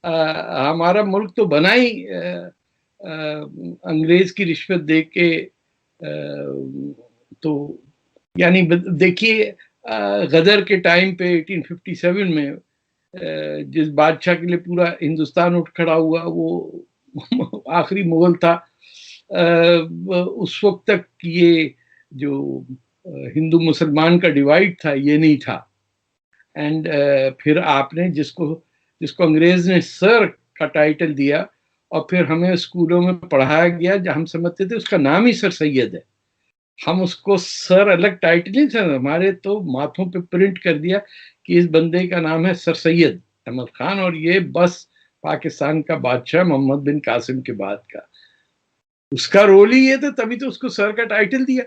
हमारा मुल्क तो बना ही अंग्रेज की रिश्वत दे के। तो यानी देखिए, गदर के टाइम पे 1857 में जिस बादशाह के लिए पूरा हिंदुस्तान उठ खड़ा हुआ, वो आखिरी मुगल था। उस वक्त तक ये जो हिंदू मुसलमान का डिवाइड था, ये नहीं था। एंड फिर आपने जिसको जिसको अंग्रेज ने सर का टाइटल दिया, और फिर हमें स्कूलों में पढ़ाया गया, जब हम समझते थे उसका नाम ही सर सैयद है, हम उसको सर अलग टाइटल नहीं था, हमारे तो माथों पे प्रिंट कर दिया कि इस बंदे का नाम है सर सैयद अहमद खान, और ये बस पाकिस्तान का बादशाह मोहम्मद बिन कासिम के बाद का। उसका रोल ही ये था, तभी तो उसको सर का टाइटल दिया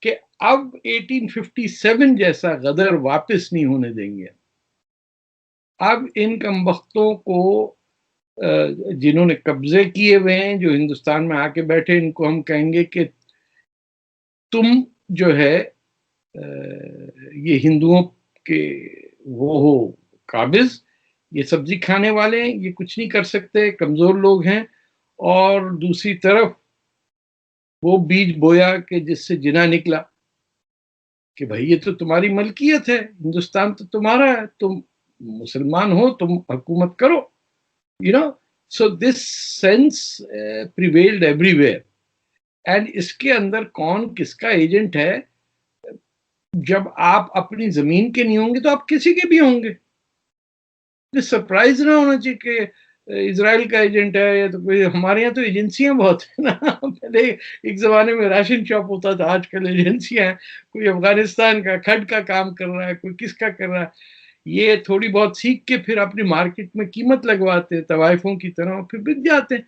कि अब 1857 जैसा गदर वापस नहीं होने देंगे। अब इन कमबख्तों को, जिन्होंने कब्जे किए हुए हैं, जो हिंदुस्तान में आके बैठे, इनको हम कहेंगे कि तुम जो है ये हिंदुओं के वो हो काबिज, ये सब्जी खाने वाले हैं, ये कुछ नहीं कर सकते, कमजोर लोग हैं। और दूसरी तरफ वो बीज बोया कि जिससे जिना निकला कि भाई ये तो तुम्हारी मलकियत है, हिंदुस्तान तो तुम्हारा है, तुम मुसलमान हो, तुम हुकूमत करो, you know. So this sense prevailed everywhere. And इसके अंदर कौन किसका एजेंट है, जब आप अपनी जमीन के नहीं होंगे तो आप किसी के भी होंगे। सरप्राइज ना होना चाहिए कि इजराइल का एजेंट है, या तो कोई, हमारे यहाँ तो एजेंसियां बहुत है ना। पहले एक जमाने में राशन शॉप होता था, आजकल एजेंसियां हैं, कोई अफगानिस्तान का खड का काम कर रहा है, कोई किसका कर रहा है। ये थोड़ी बहुत सीख के फिर अपनी मार्केट में कीमत लगवाते हैं तवाइफों की तरह, फिर बिक जाते हैं।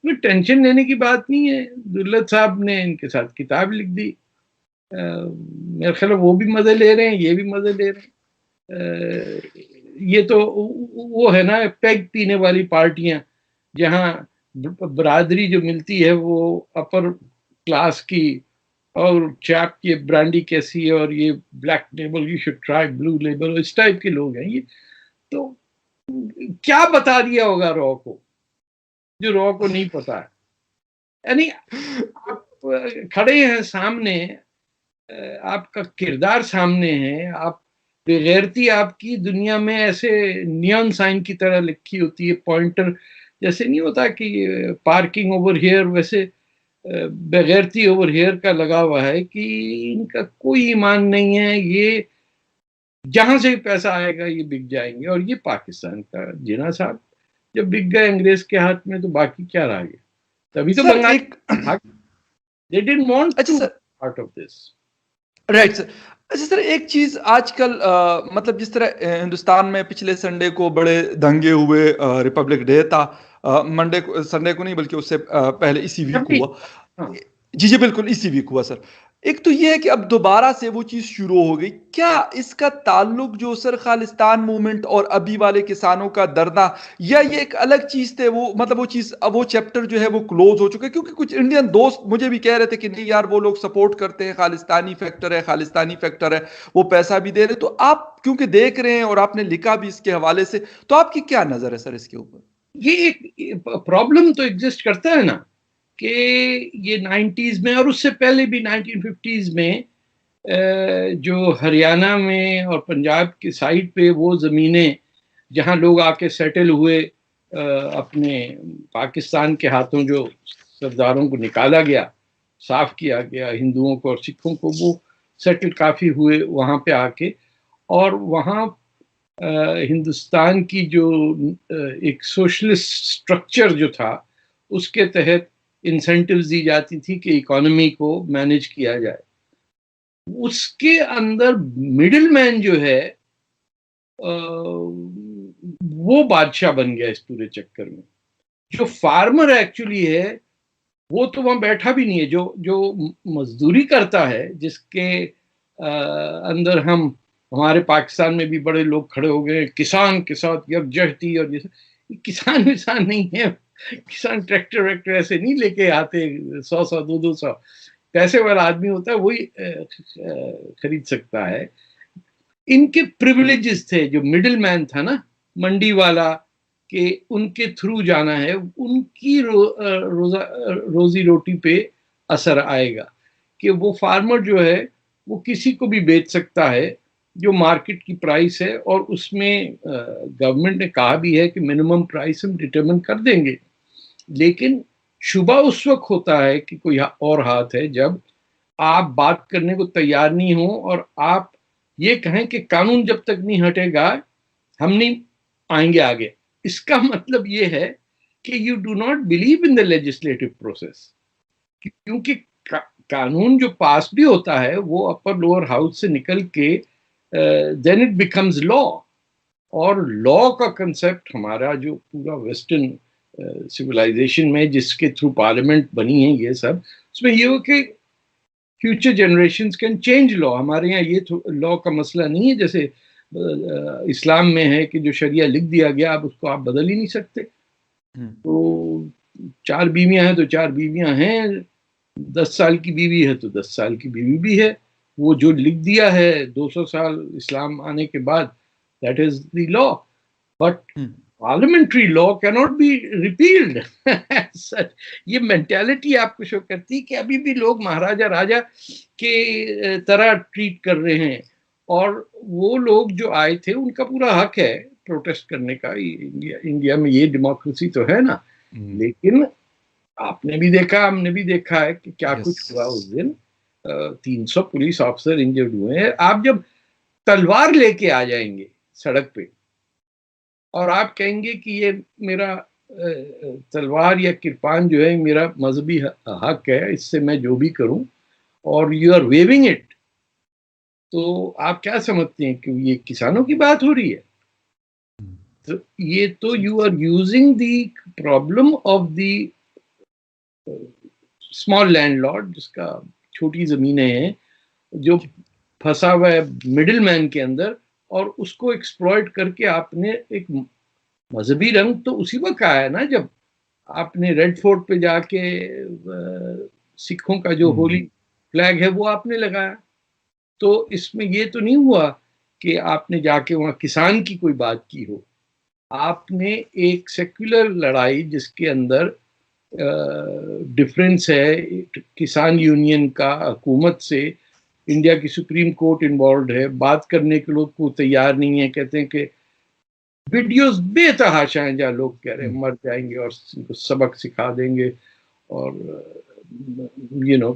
तो टेंशन लेने की बात नहीं है। दुल्लत साहब ने इनके साथ किताब लिख दी, मेरे ख्याल वो भी मजे ले रहे हैं, ये भी मजे ले रहे हैं। ये तो वो है ना, पैग पीने वाली पार्टियां, जहां बरादरी जो मिलती है वो अपर क्लास की, और चैप की ब्रांडी कैसी है, और ये black label, you should try blue label, इस टाइप के लोग हैं ये। तो क्या बता दिया होगा रॉ को, जो रॉ को नहीं पता है। यानी आप खड़े हैं सामने, आपका किरदार सामने है, आप बेगैरती आपकी दुनिया में ऐसे नियॉन साइन की तरह लिखी होती है, पॉइंटर जैसे नहीं होता कि पार्किंग ओवर हियर, वैसे बेगैरती ओवर हियर का लगा हुआ है कि इनका कोई ईमान नहीं है, ये जहां से पैसा आएगा ये बिक जाएंगे। और ये पाकिस्तान का जिना साहब जब बिक गए अंग्रेज के हाथ में, तो बाकी क्या रह गया। तभी तो सर बंगाल एक दे डिडंट वांट अच्छा to sir, part of this. Right sir. अच्छा सर, एक चीज आजकल मतलब जिस तरह हिंदुस्तान में पिछले संडे को बड़े दंगे हुए, रिपब्लिक डे था, मंडे को, संडे को नहीं बल्कि उससे पहले इसी वीक हुआ। हाँ, जी जी बिल्कुल, इसी वीक हुआ सर। एक तो ये है कि अब दोबारा से वो चीज शुरू हो गई, क्या इसका ताल्लुक जो सर खालिस्तान मूवमेंट और अभी वाले किसानों का धरना, या ये एक अलग चीज थे, वो मतलब वो चीज, अब वो चैप्टर जो है वो क्लोज हो चुका है? क्योंकि कुछ इंडियन दोस्त मुझे भी कह रहे थे कि नहीं यार, वो लोग सपोर्ट करते हैं, खालिस्तानी फैक्टर है, खालिस्तानी फैक्टर है, वो पैसा भी दे रहे। तो आप क्योंकि देख रहे हैं और आपने लिखा भी इसके हवाले से, तो आपकी क्या नजर है सर इसके ऊपर? ये एक प्रॉब्लम तो एग्जिस्ट करता है ना, कि ये 90s में और उससे पहले भी 1950s में जो हरियाणा में और पंजाब की साइड पे वो ज़मीनें जहाँ लोग आके सेटल हुए, अपने पाकिस्तान के हाथों जो सरदारों को निकाला गया, साफ किया गया, हिंदुओं को और सिखों को, वो सेटल काफ़ी हुए वहाँ पे आके। और वहाँ हिंदुस्तान की जो एक सोशलिस्ट स्ट्रक्चर जो था, उसके तहत इंसेंटिव्स दी जाती थी कि इकोनॉमी को मैनेज किया जाए। उसके अंदर मिडिल मैन जो है, वो बादशाह बन गया इस पूरे चक्कर में। जो फार्मर एक्चुअली है, वो तो वहां बैठा भी नहीं है। जो जो मजदूरी करता है, जिसके अंदर हमारे पाकिस्तान में भी बड़े लोग खड़े हो गए किसान के साथ यकजहती, और जैसे किसान विसान नहीं है। किसान ट्रैक्टर वैक्टर ऐसे नहीं लेके आते, 100 200 पैसे वाला आदमी होता है, वही खरीद सकता है। इनके प्रिविलेजेस थे, जो मिडिल मैन था ना, मंडी वाला, कि उनके थ्रू जाना है, उनकी रोजी रोटी पे असर आएगा, कि वो फार्मर जो है वो किसी को भी बेच सकता है जो मार्केट की प्राइस है, और उसमें गवर्नमेंट ने कहा भी है कि मिनिमम प्राइस हम डिटरमिन कर देंगे। लेकिन शुबा उस वक्त होता है कि कोई और हाथ है जब आप बात करने को तैयार नहीं हो और आप ये कहें कि कानून जब तक नहीं हटेगा हम नहीं आएंगे आगे। इसका मतलब ये है कि you do not believe in the legislative process, क्योंकि कानून जो पास भी होता है वो अपर लोअर हाउस से निकल के देन इट बिकम्स लॉ। और लॉ का कंसेप्ट हमारा जो पूरा वेस्टर्न सिविलाइजेशन में जिसके थ्रू पार्लियामेंट बनी है, ये सब उसमें ये हो कि future generations can change law. हमारे यहाँ ये लॉ का मसला नहीं है जैसे इस्लाम में है कि जो शरिया लिख दिया गया अब उसको आप बदल ही नहीं सकते। तो 4 बीवियां हैं तो 4 बीवियां हैं, 10 साल की बीवी है तो 10 साल की बीवी भी है। वो जो लिख दिया है 200 साल इस्लाम आने के बाद, that is the law. But parliamentary law cannot be repealed. ये मेंटालिटी आपको शो करती है कि अभी भी लोग महाराजा राजा के तरह ट्रीट कर रहे हैं। और वो लोग जो आए थे उनका पूरा हक है प्रोटेस्ट करने का। इंडिया में ये डेमोक्रेसी तो है ना। लेकिन आपने भी देखा, हमने भी देखा है कि क्या कुछ हुआ उस दिन। 300 पुलिस ऑफिसर इंजर्ड हुए हैं। आप जब तलवार लेके आ जाएंगे सड़क पे और आप कहेंगे कि ये मेरा तलवार या किरपान जो है मेरा मजहबी हक है, इससे मैं जो भी करूं, और यू आर वेविंग इट, तो आप क्या समझते हैं कि ये किसानों की बात हो रही है? तो ये तो you are using the problem of the small landlord, जिसका छोटी जमीनें हैं, जो फंसा हुआ है मिडिल मैन के अंदर, और उसको एक्सप्लॉइट करके आपने एक मजहबी रंग तो उसी वक्त आया ना जब आपने रेड फोर्ट पे जाके सिखों का जो होली फ्लैग है वो आपने लगाया। तो इसमें ये तो नहीं हुआ कि आपने जाके वहां किसान की कोई बात की हो। आपने एक सेक्युलर लड़ाई जिसके अंदर डिफरेंस है किसान यूनियन का हुकूमत से, इंडिया की सुप्रीम कोर्ट इन्वॉल्व है, बात करने के लोग को तैयार नहीं है, कहते हैं कि वीडियोस बेतहाशा हैं जहाँ लोग कह रहे हैं मर जाएंगे और उनको सबक सिखा देंगे और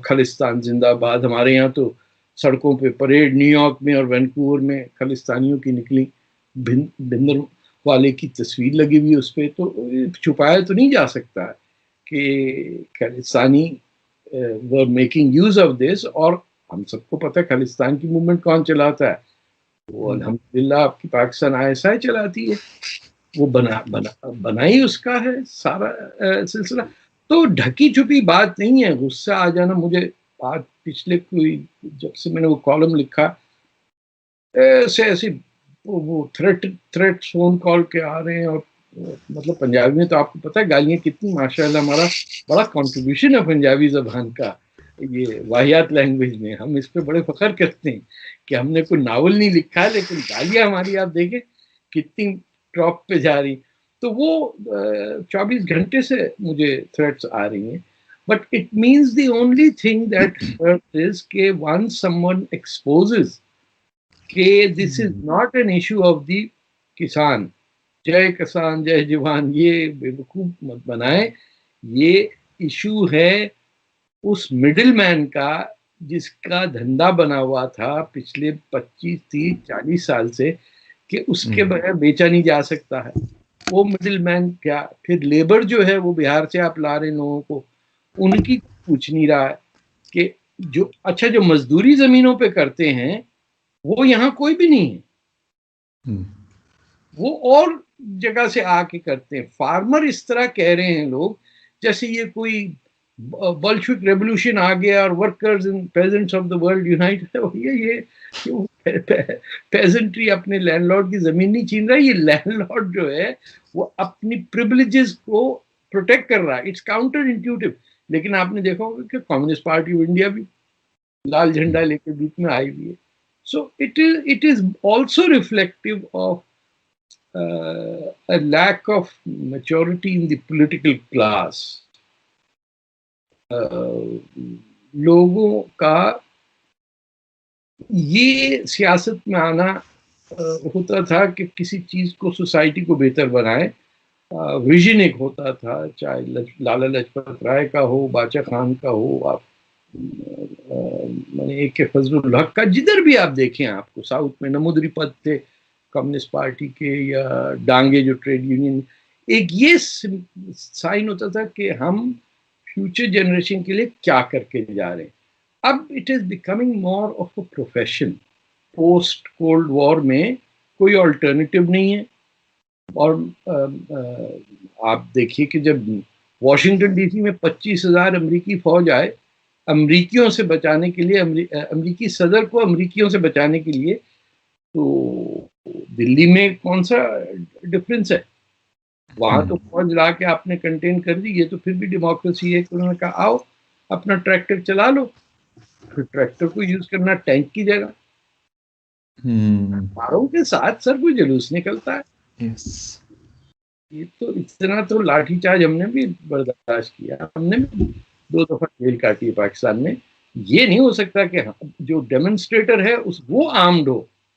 खालिस्तान जिंदाबाद। हमारे यहाँ तो सड़कों पे परेड न्यूयॉर्क में और वैंकूवर में खालिस्तानियों की निकली, भिंदर वाले की तस्वीर लगी हुई उस पर। तो छुपाया तो नहीं जा सकता कि Khalistani were making use of this. और हम सबको पता है खालिस्तान की मूवमेंट कौन चलाता है, वो अल्हम्दुलिल्लाह आपकी पाकिस्तान ISI चलाती है। वो बनाई उसका है सारा सिलसिला। तो ढकी छुपी बात नहीं है। गुस्सा आ जाना, मुझे आज पिछले कोई जब से मैंने वो कॉलम लिखा ऐसे वो थ्रेट फोन कॉल के आ रहे हैं। और मतलब पंजाबी में तो आपको पता है गालियां कितनी, माशाल्लाह हमारा बड़ा कंट्रीब्यूशन है पंजाबी जबान का ये वाहियात लैंग्वेज में। हम इस पे बड़े फख्र करते हैं कि हमने कोई नावल नहीं लिखा है, लेकिन गालियां हमारी आप देखें कितनी टॉप पे जा रही। तो वो 24 घंटे से मुझे थ्रेट्स आ रही हैं। But it means the only thing that is के once someone exposes कि this is not an issue of the किसान, जय किसान जय जवान, ये बेवकूफ मत बनाए। ये इशू है उस मिडिल मैन का जिसका धंधा बना हुआ था पिछले 25, 30, 40 साल से, कि उसके बगैर बेचा नहीं जा सकता है। वो मिडिल मैन क्या, फिर लेबर जो है वो बिहार से आप ला रहे लोगों को, उनकी पूछ नहीं रहा है कि जो अच्छा जो मजदूरी जमीनों पे करते हैं वो यहाँ कोई भी नहीं है, वो और जगह से आके करते हैं। फार्मर इस तरह कह रहे हैं लोग जैसे ये कोई बल्शविक रेवोल्यूशन आ गया और workers and pageants of the world United. ये पेजेंट्री अपने लैंडलॉर्ड की जमीन नहीं छीन रहा है, ये लैंडलॉर्ड जो है वो अपनी प्रिविलेजेस को प्रोटेक्ट कर रहा है। It's counter intuitive. लेकिन आपने देखा होगा कि कम्युनिस्ट पार्टी ऑफ इंडिया भी लाल झंडा लेके बीच में आई हुई है। So it is also reflective of a lack of maturity in the political class. लोगों का ये सियासत में आना होता था कि किसी चीज को, सोसाइटी को बेहतर बनाए। विजन एक होता था, चाहे लाला लाजपत राय का हो, बादशाह खान का हो, आप मैंने एक के फजलुल हक का, जिधर भी आप देखें, आपको साउथ में नमूदरी पद थे कम्युनिस्ट पार्टी के, या डांगे जो ट्रेड यूनियन, एक ये साइन होता था कि हम फ्यूचर जनरेशन के लिए क्या करके जा रहे हैं। अब it is becoming more of a profession. Post cold war में कोई ऑल्टरनेटिव नहीं है। और आप देखिए कि जब वॉशिंगटन डीसी में 25,000 अमेरिकी फौज आए अमेरिकियों से बचाने के लिए, अमेरिकी सदर को अमेरिकियों से बचाने के लिए, तो दिल्ली में कौन सा डिफरेंस है? वहां तो फौज ला के आपने कंटेन कर दी। ये तो फिर भी डेमोक्रेसी है कि उन्होंने कहा आओ अपना ट्रैक्टर चला लो, फिर ट्रैक्टर को यूज करना टैंक की जगह। मारों के साथ सर कोई जुलूस निकलता है। ये तो इतना तो लाठीचार्ज हमने भी बर्दाश्त किया, हमने भी 2 दफा जेल काटी है पाकिस्तान में। ये नहीं हो सकता कि जो डेमोन्स्ट्रेटर है वो आर्म्ड हो